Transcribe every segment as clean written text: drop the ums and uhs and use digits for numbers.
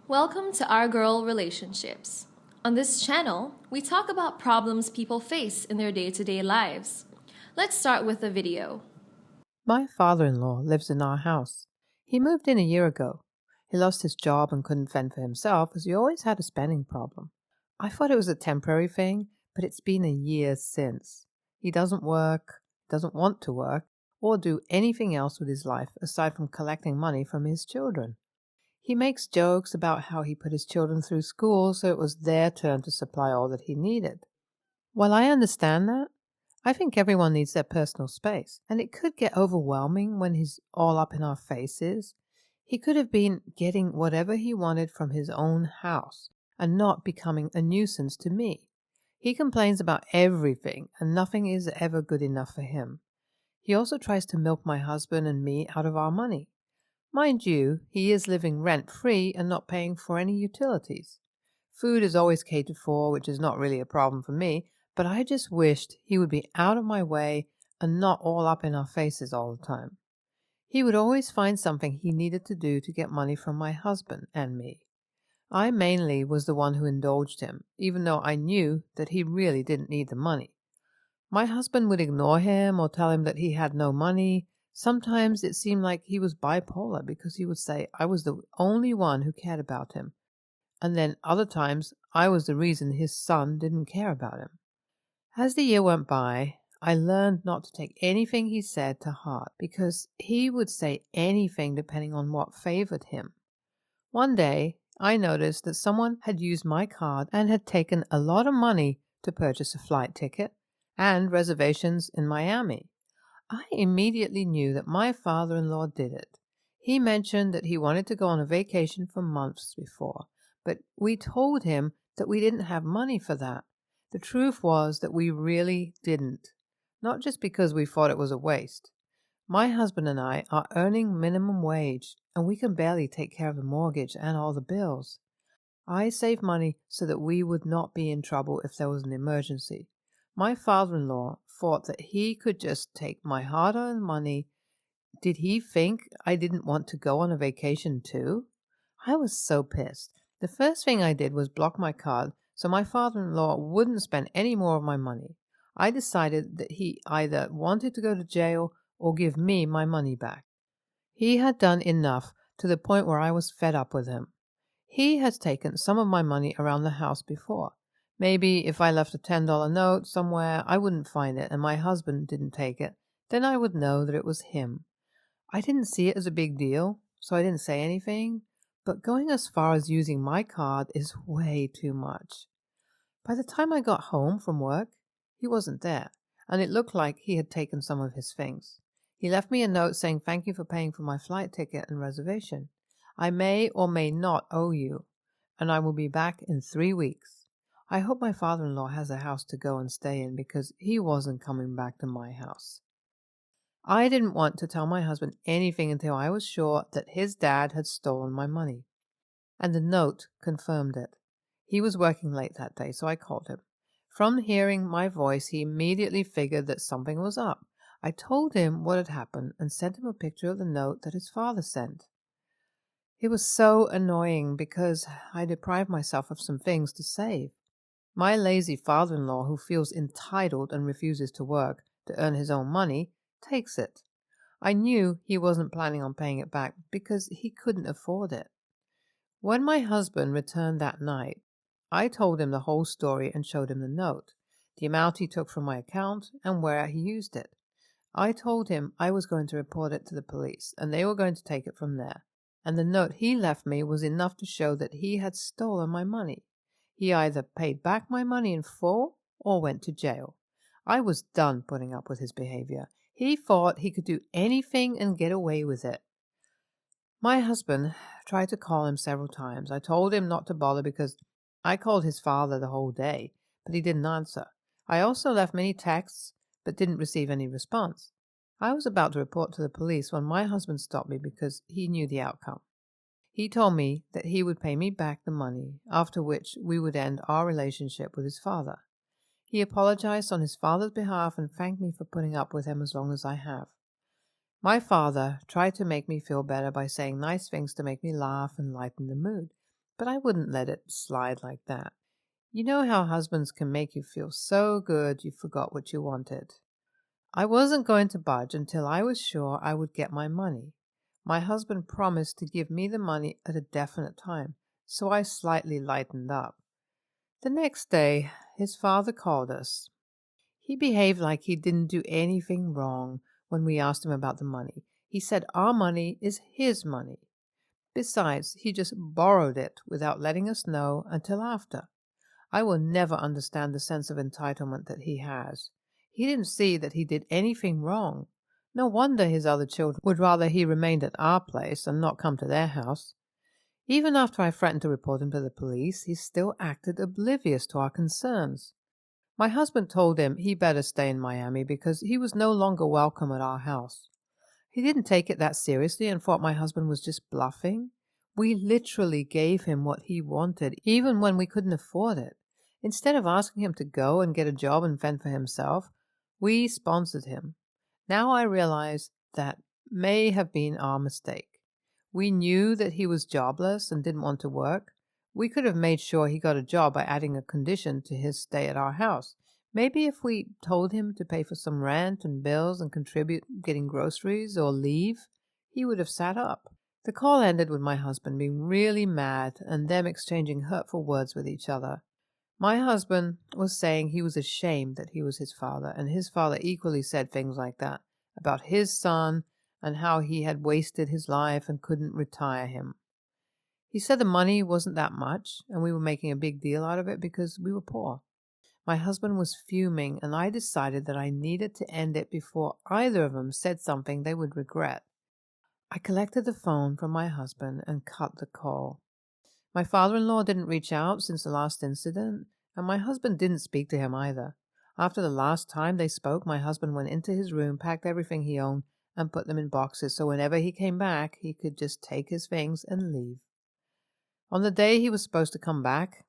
Welcome to Our Girl Relationships. On this channel, we talk about problems people face in their day-to-day lives. Let's start with a video. My father-in-law lives in our house. He moved in a year ago. He lost his job and couldn't fend for himself as he always had a spending problem. I thought it was a temporary thing, but it's been a year since. He doesn't work, doesn't want to work, or do anything else with his life aside from collecting money from his children. He makes jokes about how he put his children through school so it was their turn to supply all that he needed. While I understand that, I think everyone needs their personal space, and it could get overwhelming when he's all up in our faces. He could have been getting whatever he wanted from his own house and not becoming a nuisance to me. He complains about everything, and nothing is ever good enough for him. He also tries to milk my husband and me out of our money. Mind you, he is living rent-free and not paying for any utilities. Food is always catered for, which is not really a problem for me, but I just wished he would be out of my way and not all up in our faces all the time. He would always find something he needed to do to get money from my husband and me. I mainly was the one who indulged him, even though I knew that he really didn't need the money. My husband would ignore him or tell him that he had no money. Sometimes it seemed like he was bipolar because he would say I was the only one who cared about him, and then other times I was the reason his son didn't care about him. As the year went by, I learned not to take anything he said to heart because he would say anything depending on what favored him. One day, I noticed that someone had used my card and had taken a lot of money to purchase a flight ticket and reservations in Miami. I immediately knew that my father-in-law did it. He mentioned that he wanted to go on a vacation for months before, but we told him that we didn't have money for that. The truth was that we really didn't, not just because we thought it was a waste. My husband and I are earning minimum wage, and we can barely take care of the mortgage and all the bills. I saved money so that we would not be in trouble if there was an emergency. My father-in-law thought that he could just take my hard-earned money. Did he think I didn't want to go on a vacation too? I was so pissed. The first thing I did was block my card so my father-in-law wouldn't spend any more of my money. I decided that he either wanted to go to jail or give me my money back. He had done enough to the point where I was fed up with him. He has taken some of my money around the house before. Maybe if I left a $10 note somewhere, I wouldn't find it and my husband didn't take it. Then I would know that it was him. I didn't see it as a big deal, so I didn't say anything, but going as far as using my card is way too much. By the time I got home from work, he wasn't there, and it looked like he had taken some of his things. He left me a note saying thank you for paying for my flight ticket and reservation. I may or may not owe you, and I will be back in 3 weeks. I hope my father-in-law has a house to go and stay in because he wasn't coming back to my house. I didn't want to tell my husband anything until I was sure that his dad had stolen my money. And the note confirmed it. He was working late that day, so I called him. From hearing my voice, he immediately figured that something was up. I told him what had happened and sent him a picture of the note that his father sent. It was so annoying because I deprived myself of some things to save. My lazy father-in-law, who feels entitled and refuses to work to earn his own money, takes it. I knew he wasn't planning on paying it back because he couldn't afford it. When my husband returned that night, I told him the whole story and showed him the note, the amount he took from my account, and where he used it. I told him I was going to report it to the police, and they were going to take it from there. And the note he left me was enough to show that he had stolen my money. He either paid back my money in full or went to jail. I was done putting up with his behavior. He thought he could do anything and get away with it. My husband tried to call him several times. I told him not to bother because I called his father the whole day, but he didn't answer. I also left many texts, but didn't receive any response. I was about to report to the police when my husband stopped me because he knew the outcome. He told me that he would pay me back the money, after which we would end our relationship with his father. He apologized on his father's behalf and thanked me for putting up with him as long as I have. My father tried to make me feel better by saying nice things to make me laugh and lighten the mood, but I wouldn't let it slide like that. You know how husbands can make you feel so good you forgot what you wanted. I wasn't going to budge until I was sure I would get my money. My husband promised to give me the money at a definite time, so I slightly lightened up. The next day, his father called us. He behaved like he didn't do anything wrong when we asked him about the money. He said our money is his money. Besides, he just borrowed it without letting us know until after. I will never understand the sense of entitlement that he has. He didn't see that he did anything wrong. No wonder his other children would rather he remained at our place and not come to their house. Even after I threatened to report him to the police, he still acted oblivious to our concerns. My husband told him he better stay in Miami because he was no longer welcome at our house. He didn't take it that seriously and thought my husband was just bluffing. We literally gave him what he wanted, even when we couldn't afford it. Instead of asking him to go and get a job and fend for himself, we sponsored him. Now I realize that may have been our mistake. We knew that he was jobless and didn't want to work. We could have made sure he got a job by adding a condition to his stay at our house. Maybe if we told him to pay for some rent and bills and contribute getting groceries or leave, he would have sat up. The call ended with my husband being really mad and them exchanging hurtful words with each other. My husband was saying he was ashamed that he was his father, and his father equally said things like that about his son and how he had wasted his life and couldn't retire him. He said the money wasn't that much, and we were making a big deal out of it because we were poor. My husband was fuming, and I decided that I needed to end it before either of them said something they would regret. I collected the phone from my husband and cut the call. My father-in-law didn't reach out since the last incident, and my husband didn't speak to him either. After the last time they spoke, my husband went into his room, packed everything he owned, and put them in boxes so whenever he came back, he could just take his things and leave. On the day he was supposed to come back,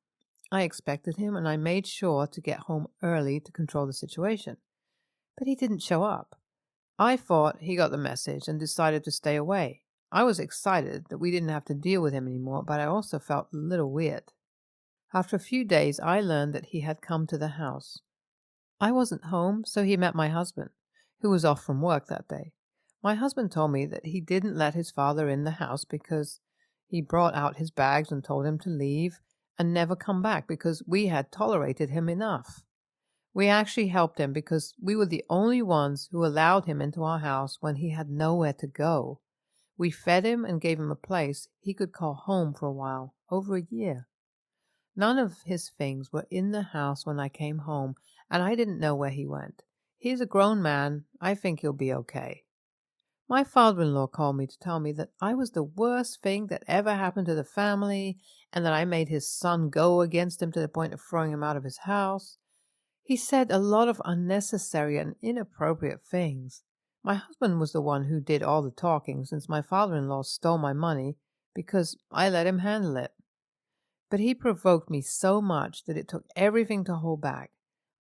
I expected him, and I made sure to get home early to control the situation. But he didn't show up. I thought he got the message and decided to stay away. I was excited that we didn't have to deal with him anymore, but I also felt a little weird. After a few days, I learned that he had come to the house. I wasn't home, so he met my husband, who was off from work that day. My husband told me that he didn't let his father in the house because he brought out his bags and told him to leave and never come back because we had tolerated him enough. We actually helped him because we were the only ones who allowed him into our house when he had nowhere to go. We fed him and gave him a place he could call home for a while, over a year. None of his things were in the house when I came home, and I didn't know where he went. He's a grown man. I think he'll be okay. My father-in-law called me to tell me that I was the worst thing that ever happened to the family and that I made his son go against him to the point of throwing him out of his house. He said a lot of unnecessary and inappropriate things. My husband was the one who did all the talking since my father-in-law stole my money because I let him handle it. But he provoked me so much that it took everything to hold back.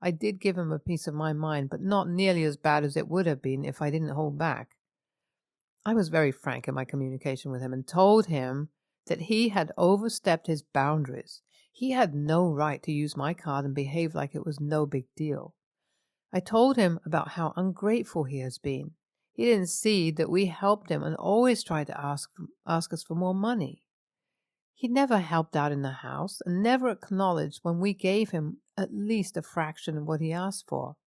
I did give him a piece of my mind, but not nearly as bad as it would have been if I didn't hold back. I was very frank in my communication with him and told him that he had overstepped his boundaries. He had no right to use my card and behave like it was no big deal. I told him about how ungrateful he has been. He didn't see that we helped him and always tried to ask us for more money. He never helped out in the house and never acknowledged when we gave him at least a fraction of what he asked for.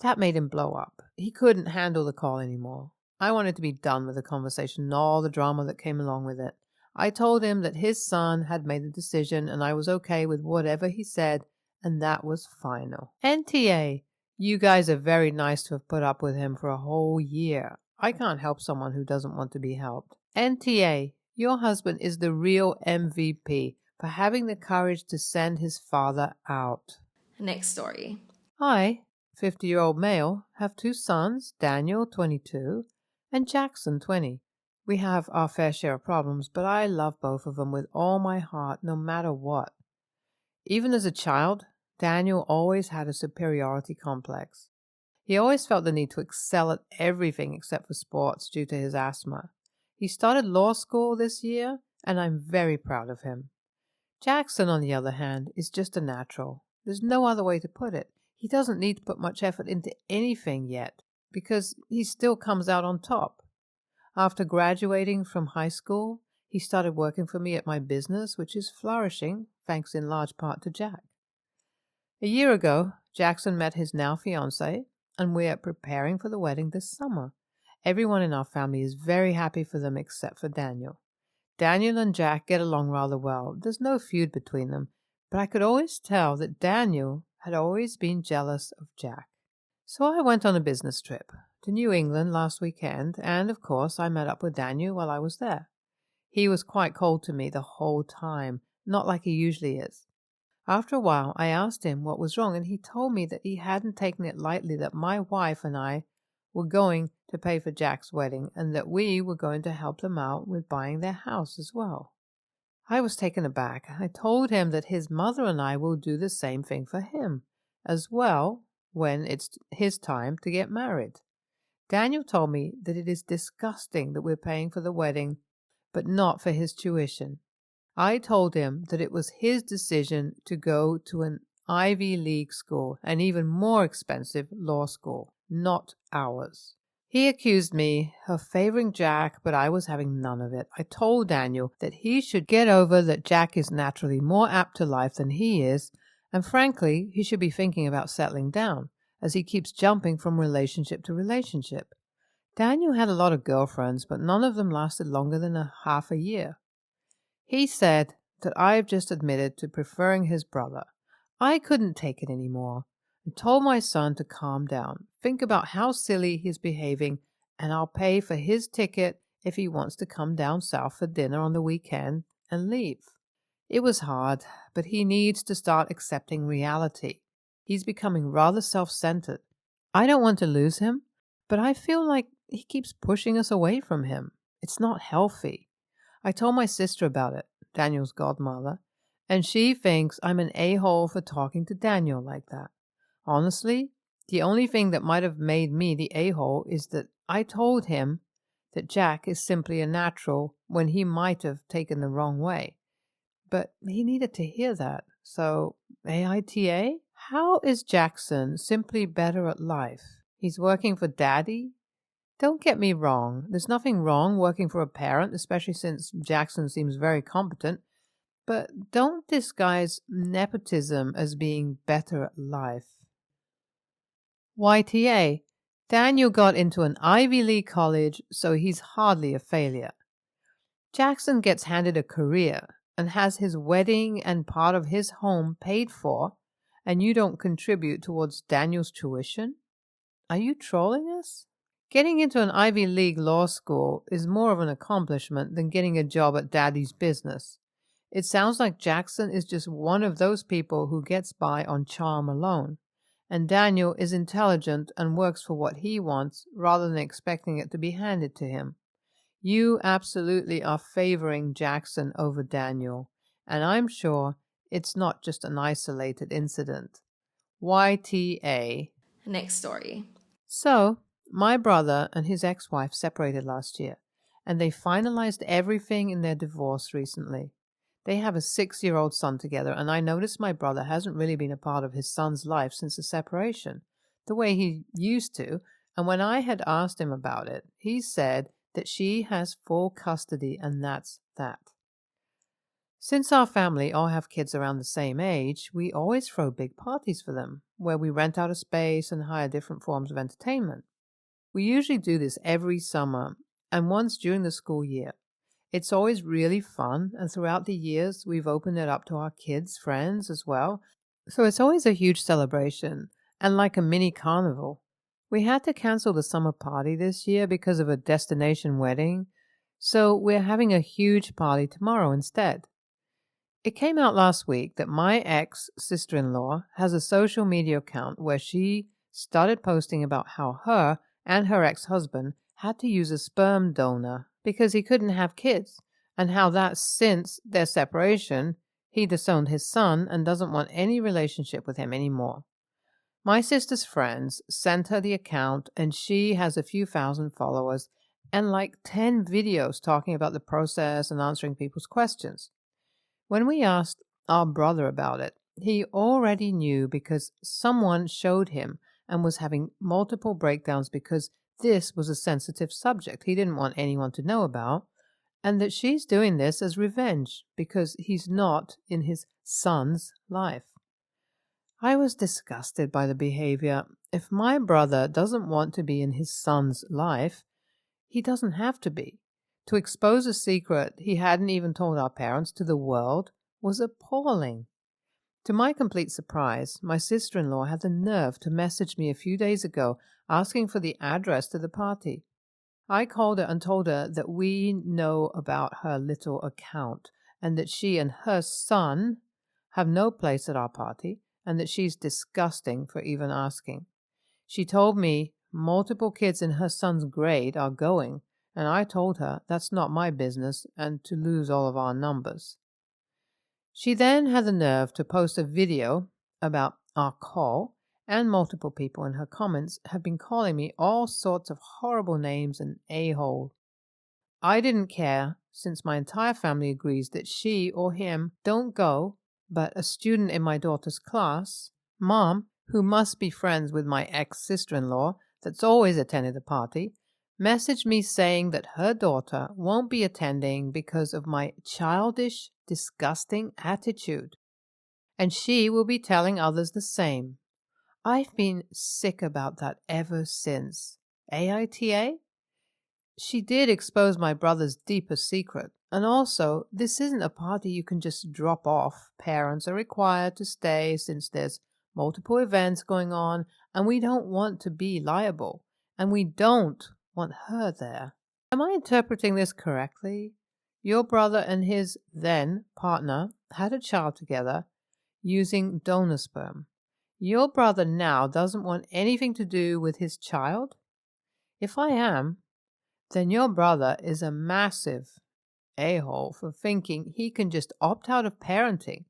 That made him blow up. He couldn't handle the call anymore. I wanted to be done with the conversation and all the drama that came along with it. I told him that his son had made the decision and I was okay with whatever he said, and that was final. NTA, you guys are very nice to have put up with him for a whole year. I can't help someone who doesn't want to be helped. NTA, your husband is the real MVP for having the courage to send his father out. Next story. I, 50-year-old male, have two sons, Daniel, 22, and Jackson, 20. We have our fair share of problems, but I love both of them with all my heart, no matter what. Even as a child, Daniel always had a superiority complex. He always felt the need to excel at everything except for sports due to his asthma. He started law school this year, and I'm very proud of him. Jackson, on the other hand, is just a natural. There's no other way to put it. He doesn't need to put much effort into anything yet, because he still comes out on top. After graduating from high school, he started working for me at my business, which is flourishing, thanks in large part to Jack. A year ago, Jackson met his now fiancée, and we're preparing for the wedding this summer. Everyone in our family is very happy for them except for Daniel. Daniel and Jack get along rather well. There's no feud between them, but I could always tell that Daniel had always been jealous of Jack. So I went on a business trip to New England last weekend, and of course I met up with Daniel while I was there. He was quite cold to me the whole time, not like he usually is. After a while, I asked him what was wrong, and he told me that he hadn't taken it lightly that my wife and I were going to pay for Jack's wedding and that we were going to help them out with buying their house as well. I was taken aback. I told him that his mother and I will do the same thing for him as well when it's his time to get married. Daniel told me that it is disgusting that we're paying for the wedding, but not for his tuition. I told him that it was his decision to go to an Ivy League school, an even more expensive law school, not ours. He accused me of favoring Jack, but I was having none of it. I told Daniel that he should get over that Jack is naturally more apt to life than he is, and frankly, he should be thinking about settling down, as he keeps jumping from relationship to relationship. Daniel had a lot of girlfriends, but none of them lasted longer than half a year. He said that I've just admitted to preferring his brother. I couldn't take it anymore and told my son to calm down, think about how silly he's behaving, and I'll pay for his ticket if he wants to come down south for dinner on the weekend and leave. It was hard, but he needs to start accepting reality. He's becoming rather self-centered. I don't want to lose him, but I feel like he keeps pushing us away from him. It's not healthy. I told my sister about it, Daniel's godmother, and she thinks I'm an a-hole for talking to Daniel like that. Honestly, the only thing that might have made me the a-hole is that I told him that Jack is simply a natural when he might have taken the wrong way. But he needed to hear that. So, AITA? How is Jackson simply better at life? He's working for Daddy? Don't get me wrong. There's nothing wrong working for a parent, especially since Jackson seems very competent. But don't disguise nepotism as being better at life. YTA. Daniel got into an Ivy League college, so he's hardly a failure. Jackson gets handed a career and has his wedding and part of his home paid for, and you don't contribute towards Daniel's tuition? Are you trolling us? Getting into an Ivy League law school is more of an accomplishment than getting a job at Daddy's business. It sounds like Jackson is just one of those people who gets by on charm alone, and Daniel is intelligent and works for what he wants rather than expecting it to be handed to him. You absolutely are favoring Jackson over Daniel, and I'm sure it's not just an isolated incident. YTA. Next story. So, my brother and his ex-wife separated last year, and they finalized everything in their divorce recently. They have a 6-year-old son together, and I noticed my brother hasn't really been a part of his son's life since the separation, the way he used to, and when I had asked him about it, he said that she has full custody, and that's that. Since our family all have kids around the same age, we always throw big parties for them, where we rent out a space and hire different forms of entertainment. We usually do this every summer and once during the school year. It's always really fun, and throughout the years we've opened it up to our kids' friends as well, so it's always a huge celebration and like a mini carnival. We had to cancel the summer party this year because of a destination wedding, so we're having a huge party tomorrow instead. It came out last week that my ex-sister-in-law has a social media account where she started posting about how her and her ex-husband had to use a sperm donor because he couldn't have kids, and how that since their separation, he disowned his son and doesn't want any relationship with him anymore. My sister's friends sent her the account, and she has a few thousand followers and like 10 videos talking about the process and answering people's questions. When we asked our brother about it, he already knew because someone showed him and was having multiple breakdowns because this was a sensitive subject he didn't want anyone to know about, and that she's doing this as revenge because he's not in his son's life. I was disgusted by the behavior. If my brother doesn't want to be in his son's life, he doesn't have to be. To expose a secret he hadn't even told our parents to the world was appalling. To my complete surprise, my sister-in-law had the nerve to message me a few days ago asking for the address to the party. I called her and told her that we know about her little account and that she and her son have no place at our party and that she's disgusting for even asking. She told me multiple kids in her son's grade are going, and I told her that's not my business and to lose all of our numbers. She then had the nerve to post a video about our call, and multiple people in her comments have been calling me all sorts of horrible names and a-hole. I didn't care, since my entire family agrees that she or him don't go, but a student in my daughter's class, Mom, who must be friends with my ex-sister-in-law that's always attended the party, messaged me saying that her daughter won't be attending because of my childish, disgusting attitude, and she will be telling others the same. I've been sick about that ever since. AITA? She did expose my brother's deepest secret, and also, this isn't a party you can just drop off. Parents are required to stay since there's multiple events going on, and we don't want to be liable, and we don't want her there. Am I interpreting this correctly? Your brother and his then partner had a child together using donor sperm. Your brother now doesn't want anything to do with his child? If I am, then your brother is a massive a-hole for thinking he can just opt out of parenting,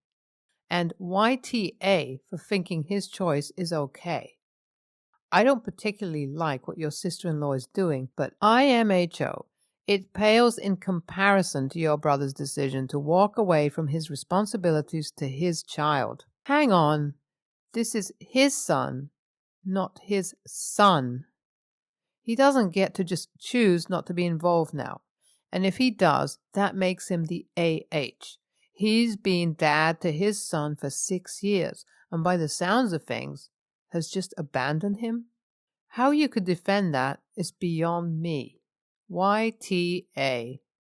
and YTA for thinking his choice is okay. I don't particularly like what your sister-in-law is doing, but IMHO, it pales in comparison to your brother's decision to walk away from his responsibilities to his child. Hang on, this is his son, not his son. He doesn't get to just choose not to be involved now. And if he does, that makes him the AH. He's been dad to his son for 6 years, and by the sounds of things, has just abandoned him. How you could defend that is beyond me. YTA.